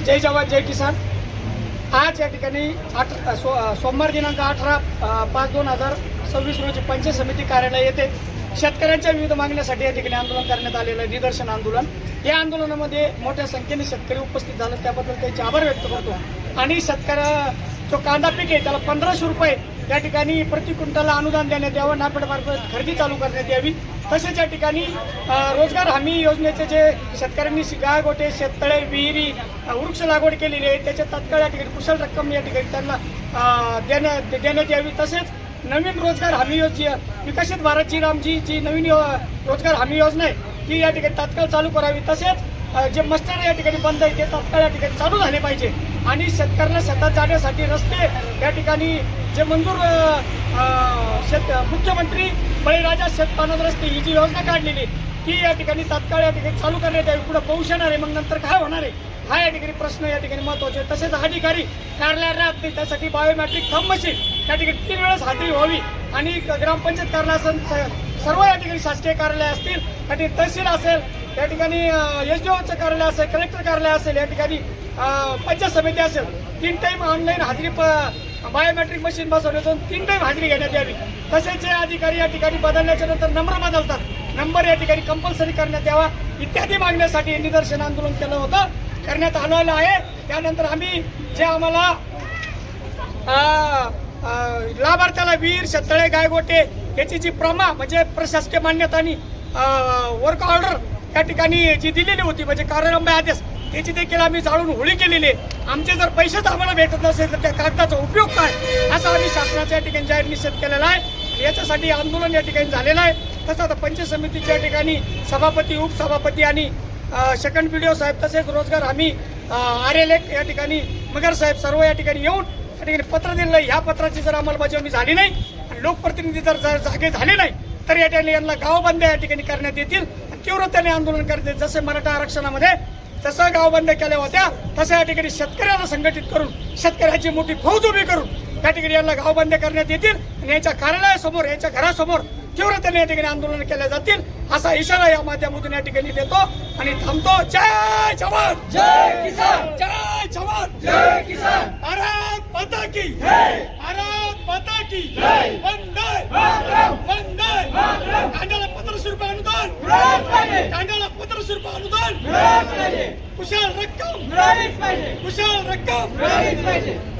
जय जवान जय किसान। आज या ठिकाणी सोमवार दिनांक 18/5/2026 रोजी पंचायत समिती कार्यालय येथे शेतकऱ्यांच्या विविध मागण्यासाठी या ठिकाणी आंदोलन करण्यात आलेलं आहे, निदर्शन आंदोलन। या आंदोलनामध्ये मोठ्या संख्येने शेतकरी उपस्थित झाले, त्याबद्दल त्यांचे आभार व्यक्त करतो। आणि शेतकऱ्या जो कांदा पीक आहे त्याला 1500 रुपये या ठिकाणी प्रति क्विंटलला अनुदान देण्यात यावं, नाफेडमार्फत खरेदी चालू करण्यात यावी। तसेच या ठिकाणी रोजगार हमी योजनेचे जे शेतकऱ्यांनी गाय गोटे शेततळे विहिरी वृक्ष लागवड केलेली आहे त्याच्या तात्काळ या ठिकाणी कुशल रक्कम या ठिकाणी त्यांना देण्यात यावी। तसेच नवीन रोजगार हमी योजना विकसित भारतची रामजी जी नवीन रोजगार हमी योजना आहे ती या ठिकाणी तात्काळ चालू करावी। तसेच जे मस्टर या ठिकाणी बंद आहे ते तात्काळ या ठिकाणी चालू झाले पाहिजे। आणि शेतकऱ्यांना शेतात जाण्यासाठी रस्ते या ठिकाणी जे मंजूर मुख्यमंत्री बळीराजा शेतपालन रस्ते ही जी योजना काढलेली ती या ठिकाणी तात्काळ या ठिकाणी चालू करण्यात यावी। पुढे पाऊस येणार आहे, मग नंतर काय होणार आहे हा या ठिकाणी प्रश्न या ठिकाणी महत्त्वाचे। तसेच अधिकारी कार्यालयात राहत नाही त्यासाठी बायोमेट्रिक थंब मशीन या ठिकाणी 3 वेळेस हाजरी व्हावी। आणि ग्रामपंचायत कार्यालय असेल, सर्व या ठिकाणी शासकीय कार्यालय असतील, या ठिकाणी तहसील असेल, या ठिकाणी SDOचं कार्यालय असेल, कलेक्टर कार्यालय असेल, या ठिकाणी पंचायत समिती असेल, 3 टाईम ऑनलाईन हाजरी बायोमेट्रिक मशीन बसवले जाऊन 3 टाईम हाजरी घेण्यात यावी। तसेच जे अधिकारी या ठिकाणी बदलल्याच्या नंतर नंबर बदलतात, नंबर या ठिकाणी कंपल्सरी करण्यात यावा इत्यादी मागण्यासाठी निदर्शन आंदोलन केलं होतं, करण्यात आलेलं आहे। त्यानंतर आम्ही जे आम्हाला लाभार्थ्याला विहीर शेततळे गायगोटे याची जी म्हणजे प्रशासकीय मान्यता आणि वर्क ऑर्डर या ठिकाणी जी दिलेली होती म्हणजे कार्यारंभ आदेश त्याची देखील आम्ही जाळून होळी केलेली आहे। आमचे जर पैसेच आम्हाला भेटत नसेल तर त्या कागदाचा उपयोग काय असा आम्ही शासनाच्या या ठिकाणी जाहीर निषेध केलेला आहे। याच्यासाठी आंदोलन या ठिकाणी झालेलं आहे। तसं आता पंचायत समितीच्या ठिकाणी सभापती उपसभापती आणि सेकंड BDO साहेब तसेच रोजगार हमी RLA या ठिकाणी मगर साहेब सर्व या ठिकाणी येऊन या ठिकाणी पत्र दिलेलं आहे। ह्या पत्राची जर अंमलबजावणी झाली नाही आणि लोकप्रतिनिधी जर जागे झाले नाही तर या ठिकाणी यांना गावबंद्या या ठिकाणी करण्यात येतील आणि तीव्रतेने आंदोलन करण्यात येईल। जसे मराठा आरक्षणामध्ये जसं गावबंद केल्या होत्या तसं या ठिकाणी शेतकऱ्याला संघटित करून शेतकऱ्याची मोठी फौज उभी करून या ठिकाणी यांना गावबंद करण्यात येतील आणि यांच्या कार्यालयासमोर यांच्या घरासमोर तीव्रतेने या ठिकाणी आंदोलन केले जातील असा इशारा या माध्यमातून या ठिकाणी देतो आणि थांबतो। जय जवान जय किसान, जय जवान जय किसान, भारत माता की जय, भारत माता की जय, वंदे मातरम, वंदे मातरम, कांद्याला 1500 रुपये अनुदान मिळालीच पाहिजे, कांद्याला 1500 रुपये अनुदान मिळालीच पाहिजे, कुशल रक्कम मिळालीच पाहिजे, कुशल रक्कम मिळालीच पाहिजे।